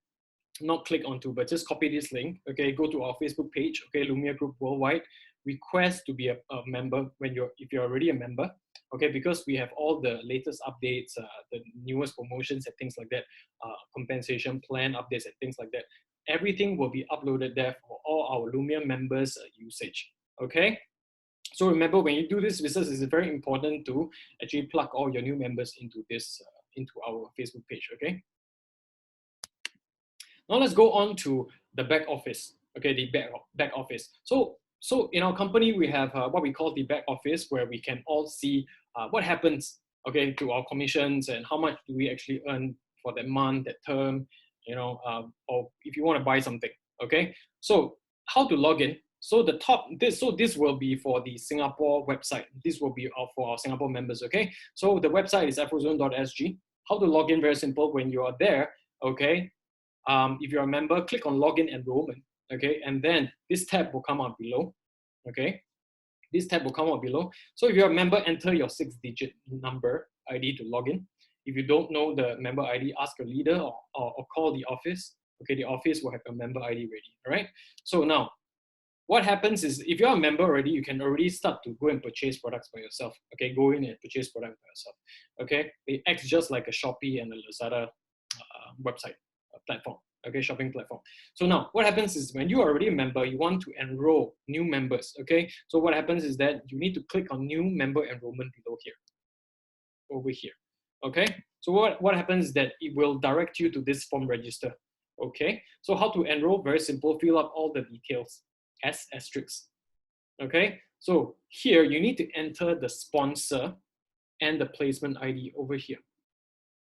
[SPEAKER 1] not click onto, but just copy this link, okay, go to our Facebook page, okay, Lumia Group Worldwide, request to be a member when if you're already a member, okay, because we have all the latest updates, the newest promotions and things like that, compensation plan updates and things like that. Everything will be uploaded there for all our Lumia members' usage, okay? So remember, when you do this business, it's very important to actually plug all your new members into this, into our Facebook page, okay? Now let's go on to the back office, okay, the back office. So in our company, we have what we call the back office, where we can all see what happens, okay, to our commissions and how much do we actually earn for that month, that term, you know, or if you want to buy something, okay? So how to log in? So this will be for the Singapore website. This will be for our Singapore members, okay? So the website is afrozone.sg. How to log in? Very simple. When you are there, okay, if you're a member, click on login enrollment, okay? And then this tab will come out below, okay? This tab will come out below. So if you're a member, enter your 6-digit number ID to log in. If you don't know the member ID, ask your leader or call the office. Okay, the office will have a member ID ready, all right? So now, what happens is, if you're a member already, you can already start to go and purchase products by yourself. Okay, go in and purchase products by yourself. Okay, it acts just like a Shopee and a Lazada website platform. Okay, shopping platform. So now, what happens is, when you are already a member, you want to enroll new members. Okay, so what happens is that you need to click on new member enrollment below here, over here. Okay, so what happens is that it will direct you to this form register. Okay, so how to enroll? Very simple. Fill up all the details. Asterisk. Okay, so here you need to enter the sponsor and the placement ID over here.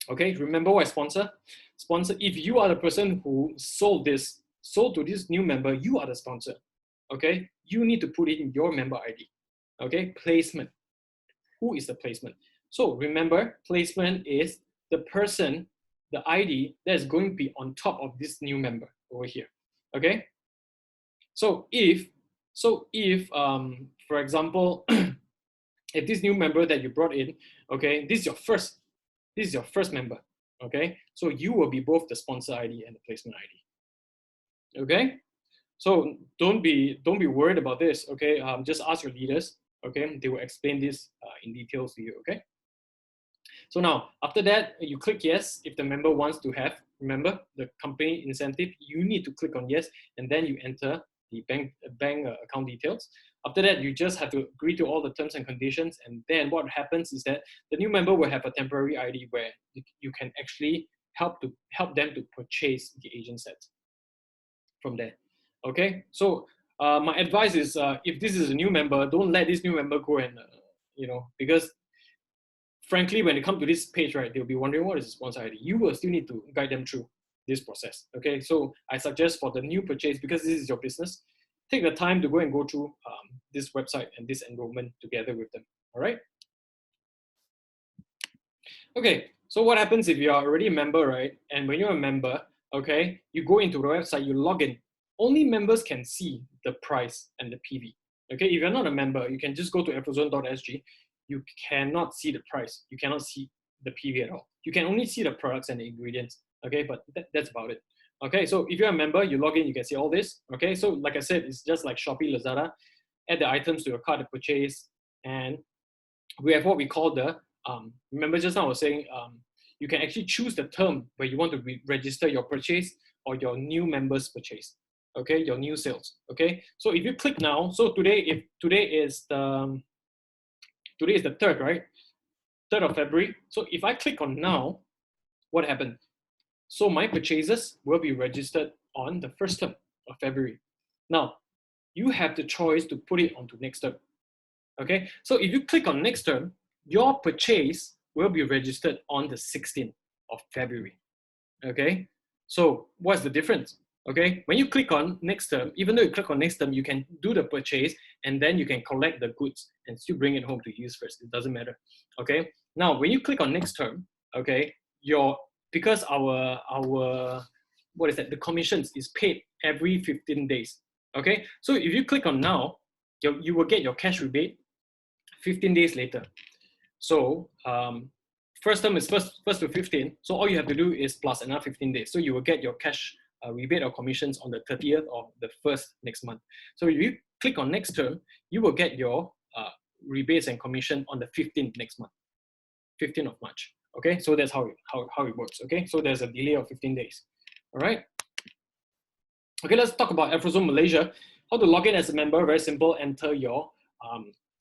[SPEAKER 1] Okay, remember what sponsor? Sponsor, if you are the person who sold to this new member, you are the sponsor. Okay, you need to put it in your member ID. Okay, placement. Who is the placement? So remember, placement is the person, the ID that is going to be on top of this new member over here. Okay. So if for example, if this new member that you brought in, okay, this is your first member, okay, so you will be both the sponsor ID and the placement ID. Okay, so don't be worried about this. Okay, just ask your leaders. Okay, they will explain this in details to you. Okay. So now, after that, you click yes if the member wants to have. Remember, the company incentive, you need to click on yes, and then you enter the bank account details. After that, you just have to agree to all the terms and conditions. And then what happens is that the new member will have a temporary ID where you can actually help them to purchase the agent sets from there. Okay, so my advice is if this is a new member, don't let this new member go and because frankly, when they come to this page, right, they'll be wondering what is the sponsor ID. You will still need to guide them through this process. Okay, so I suggest for the new purchase, because this is your business, take the time to go and go through this website and this enrollment together with them. All right. Okay, so what happens if you are already a member, right? And when you're a member, okay, you go into the website, you log in. Only members can see the price and the PV. Okay, if you're not a member, you can just go to afrozone.sg. You cannot see the price. You cannot see the PV at all. You can only see the products and the ingredients. Okay, but that's about it. Okay, so if you're a member, you log in, you can see all this. Okay, so like I said, it's just like Shopee, Lazada. Add the items to your cart to purchase, and we have what we call the remember just now I was saying you can actually choose the term where you want to register your purchase or your new members purchase. Okay, your new sales. Okay, so if you click now, so today is the 3rd, right? 3rd of February. So if I click on now, what happened? So my purchases will be registered on the 1st term of February. Now, you have the choice to put it onto next term. Okay, so if you click on next term, your purchase will be registered on the 16th of February. Okay, so what's the difference? Okay, when you click on next term, even though you click on next term, you can do the purchase and then you can collect the goods and still bring it home to use first. It doesn't matter. Okay, now when you click on next term, okay, because our what is that? The commissions is paid every 15 days. Okay, so if you click on now, you will get your cash rebate 15 days later. So first term is first to 15. So all you have to do is plus another 15 days. So you will get your cash rebate or commissions on the 30th of the 1st next month. So if you click on next term, you will get your rebates and commission on the 15th next month, 15th of March. Okay, so that's how it works. Okay, so there's a delay of 15 days. All right. Okay, let's talk about Afrozone Malaysia. How to log in as a member? Very simple. Enter your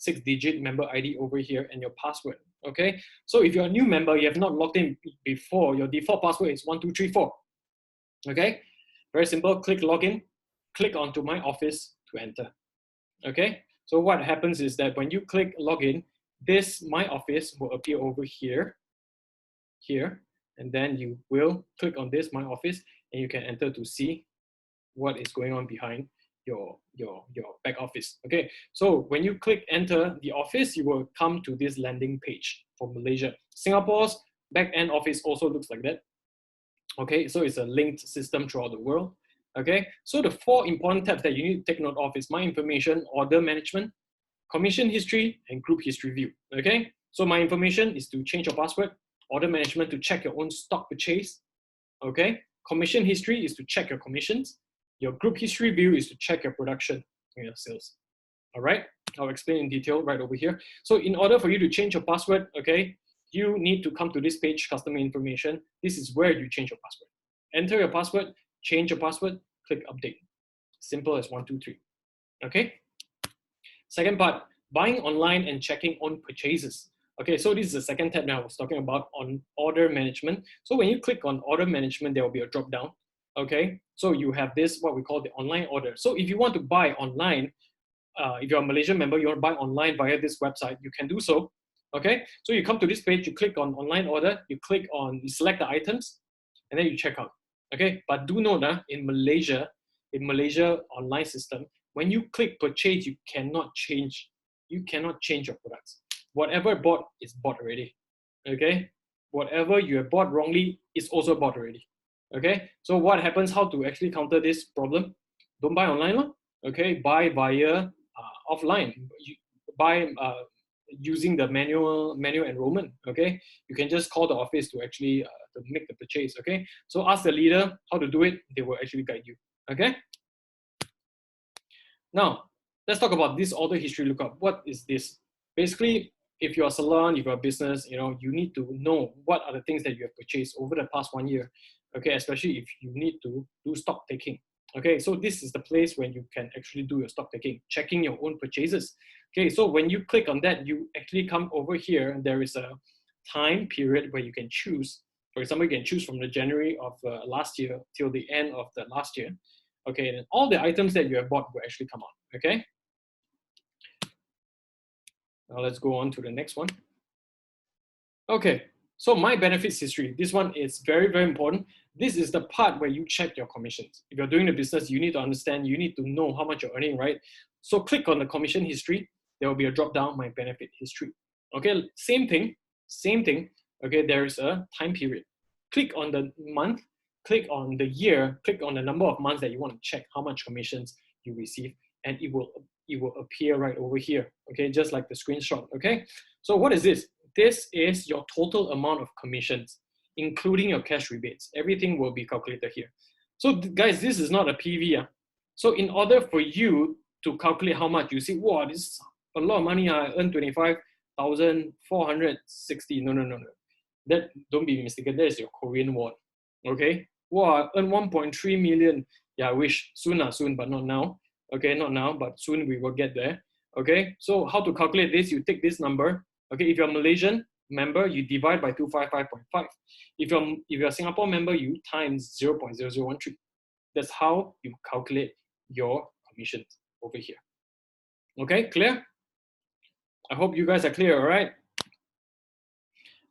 [SPEAKER 1] 6-digit member ID over here and your password. Okay, so if you're a new member, you have not logged in before, your default password is 1234. Okay, very simple. Click login, click onto my office to enter. Okay, so what happens is that when you click login, this my office will appear over here, and then you will click on this my office and you can enter to see what is going on behind your back office. Okay, so when you click enter the office, you will come to this landing page for Malaysia. Singapore's back end office also looks like that. Okay, so it's a linked system throughout the world. Okay, so the 4 important tabs that you need to take note of is my information, order management, commission history, and group history view. Okay, so my information is to change your password, order management to check your own stock purchase. Okay, commission history is to check your commissions. Your group history view is to check your production and your sales. All right, I'll explain in detail right over here. So in order for you to change your password, okay, you need to come to this page, customer information. This is where you change your password. Enter your password, change your password, click update. Simple as 1, 2, 3. Okay. Second part, buying online and checking on purchases. Okay, so this is the second tab that I was talking about on order management. So when you click on order management, there will be a drop down. Okay, so you have this, what we call the online order. So if you want to buy online, if you're a Malaysian member, you want to buy online via this website, you can do so. Okay, so you come to this page, you click on online order, you select the items, and then you check out. Okay, but do note that in Malaysia online system, when you click purchase, you cannot change your products. Whatever bought is bought already. Okay, whatever you have bought wrongly is also bought already. Okay, so what happens? How to actually counter this problem? Don't buy online, okay? Buy via offline. You buy using the manual enrollment. Okay, you can just call the office to actually to make the purchase. Okay, so ask the leader how to do it. They will actually guide you. Okay. Now let's talk about this order history lookup. What is this? Basically, if you're a salon, if you're a business, you need to know what are the things that you have purchased over the past 1 year. Okay, especially if you need to do stock taking. Okay, so this is the place where you can actually do your stock taking, checking your own purchases. Okay, so when you click on that, you actually come over here and there is a time period where you can choose. For example, you can choose from the January of last year till the end of the last year. Okay, and all the items that you have bought will actually come out. Okay, now let's go on to the next one. Okay, so my benefits history. This one is very, very important. This is the part where you check your commissions. If you're doing the business, you need to understand, you need to know how much you're earning, right? So click on the commission history. There will be a drop down, my benefit history. Okay, same thing. Okay, there is a time period. Click on the month, click on the year, click on the number of months that you want to check how much commissions you receive, and it will appear right over here. Okay, just like the screenshot. Okay, so what is this? This is your total amount of commissions, including your cash rebates. Everything will be calculated here. So guys, this is not a PV. So in order for you to calculate how much, you see, wow, this is a lot of money. I earn 25,460. No. That, don't be mistaken, that is your Korean won. Okay? Wow, I earn 1.3 million. Yeah, I wish soon, but not now. Okay, not now, but soon we will get there. Okay, so how to calculate this? You take this number. Okay, if you're a Malaysian member, you divide by 255.5. If you're a Singapore member, you times 0.0013. That's how you calculate your commissions over here. Okay, clear? I hope you guys are clear, all right?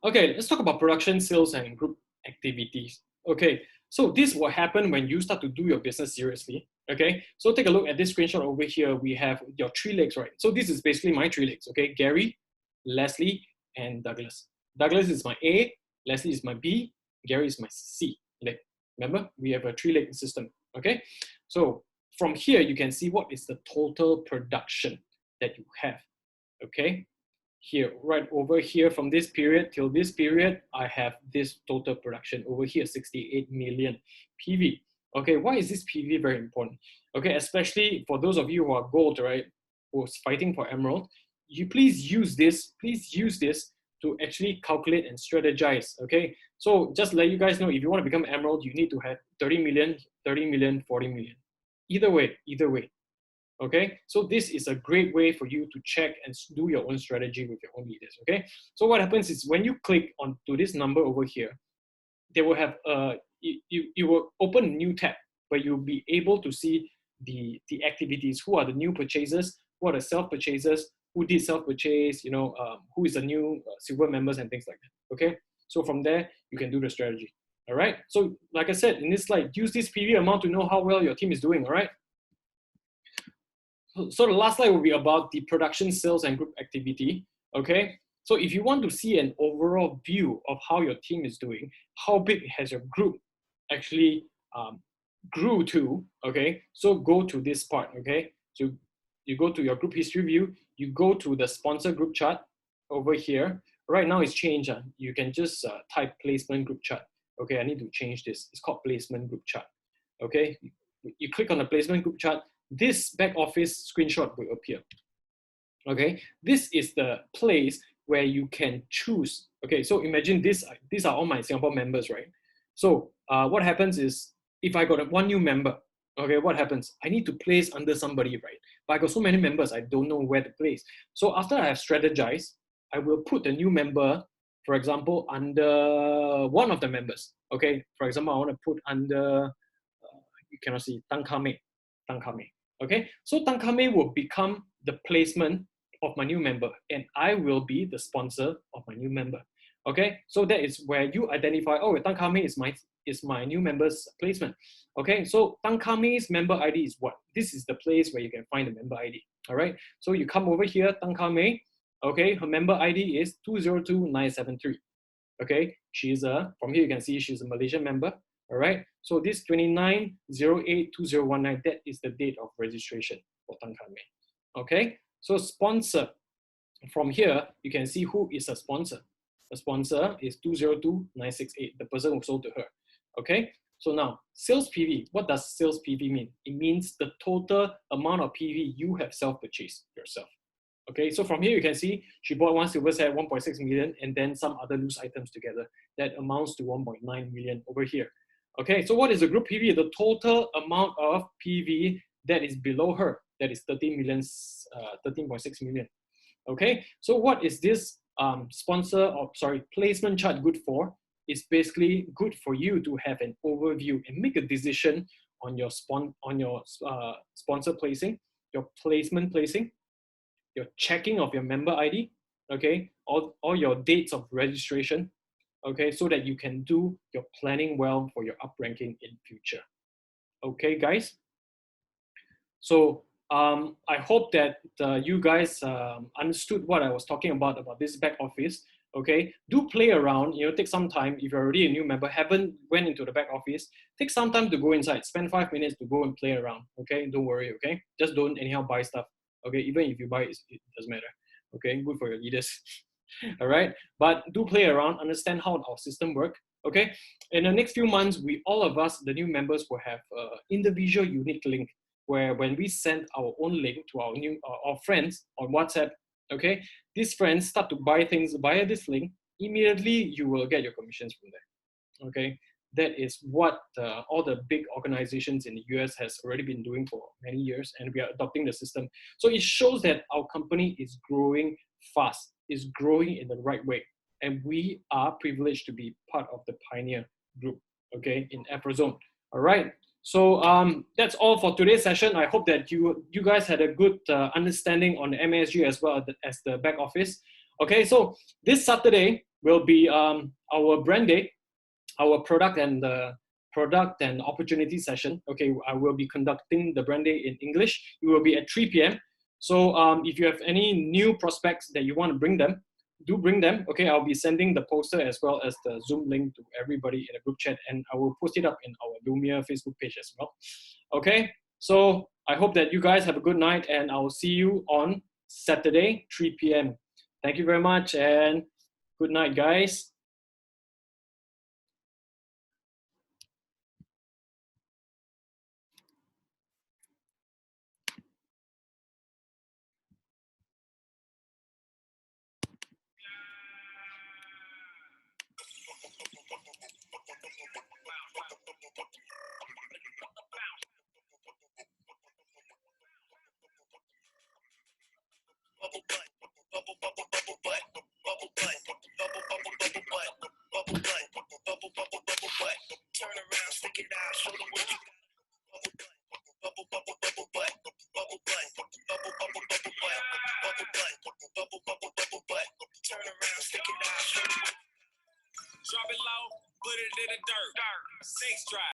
[SPEAKER 1] Okay, let's talk about production, sales, and group activities. Okay, so this will happen when you start to do your business seriously. Okay, so take a look at this screenshot over here. We have your 3 legs, right? So this is basically my 3 legs, okay? Gary, Leslie, and Douglas. Douglas is my A, Leslie is my B, Gary is my C leg. Remember, we have a 3-leg system, okay? So from here, you can see what is the total production that you have, okay? Here, right over here, from this period till this period, I have this total production over here, 68 million PV. Okay, why is this PV very important? Okay, especially for those of you who are gold, right, who's fighting for emerald, you please use this to actually calculate and strategize. Okay, so just let you guys know, if you want to become emerald, you need to have 30 million, 40 million. Either way. Okay, so this is a great way for you to check and do your own strategy with your own leaders. Okay, so what happens is when you click onto this number over here, they will have you will open a new tab where you'll be able to see the activities. Who are the new purchasers? Who are the self-purchasers? Who did self-purchase? Who is the new silver members and things like that. Okay, so from there you can do the strategy. All right, so like I said in this slide, use this PV amount to know how well your team is doing. All right. So the last slide will be about the production, sales, and group activity. Okay, so if you want to see an overall view of how your team is doing, how big has your group actually grew to, okay, so go to this part. Okay, so you go to your group history view, you go to the sponsor group chart over here. Right now it's changed. You can just type placement group chart. Okay, I need to change this. It's called placement group chart. Okay, you click on the placement group chart, this back office screenshot will appear. Okay, this is the place where you can choose. Okay, so imagine these are all my Singapore members, right? So what happens is, if I got one new member, okay, what happens? I need to place under somebody, right? But I got so many members, I don't know where to place. So after I have strategized, I will put the new member, for example, under one of the members. Okay, for example, I want to put under, you cannot see, Tang Kame. Okay, so Tang Kame will become the placement of my new member, and I will be the sponsor of my new member. Okay, so that is where you identify, oh, Tang Kame is my new member's placement. Okay, so Tang Kame's member ID is what? This is the place where you can find the member ID. All right, so you come over here, Tang Kame. Okay, her member ID is 202973. Okay, from here you can see she's a Malaysian member. All right, so this 29082019, that is the date of registration for Tang Kame. Okay, so sponsor, from here you can see who is a sponsor. The sponsor is 202968, the person who sold to her. Okay, so now sales PV, what does sales PV mean? It means the total amount of PV you have self-purchased yourself. Okay, so from here you can see she bought one silver set, 1.6 million, and then some other loose items together. That amounts to 1.9 million over here. Okay, so what is the group PV? The total amount of PV that is below her, that is 13.6 million. Okay, so what is this placement chart good for? It's basically good for you to have an overview and make a decision on your sponsor placing, your placement placing, your checking of your member ID, okay, all your dates of registration, okay, so that you can do your planning well for your up-ranking in future. Okay, guys? So I hope that you guys understood what I was talking about this back office. Okay, do play around, take some time. If you're already a new member, haven't went into the back office, take some time to go inside, spend 5 minutes to go and play around. Okay, don't worry, okay? Just don't anyhow buy stuff. Okay, even if you buy it, it doesn't matter. Okay, good for your leaders. All right, but do play around, understand how our system works. Okay, in the next few months, all of us, the new members, will have individual unique link where when we send our own link to our friends on WhatsApp, okay, these friends start to buy things via this link, immediately you will get your commissions from there. Okay, that is what all the big organizations in the US has already been doing for many years, and we are adopting the system. So it shows that our company is growing fast, is growing in the right way, and we are privileged to be part of the pioneer group, okay, in Afrozone. All right. So that's all for today's session. I hope that you guys had a good understanding on the MASG as well as the back office. Okay, so this Saturday will be our brand day, our product and opportunity session. Okay, I will be conducting the brand day in English. It will be at 3 p.m. So if you have any new prospects that you want to bring them, do bring them. Okay, I'll be sending the poster as well as the Zoom link to everybody in the group chat, and I will post it up in our Lumia Facebook page as well. Okay, so I hope that you guys have a good night, and I will see you on Saturday, 3 p.m. Thank you very much, and good night, guys.
[SPEAKER 2] Drop it low, put it in the dirt. Sex drive.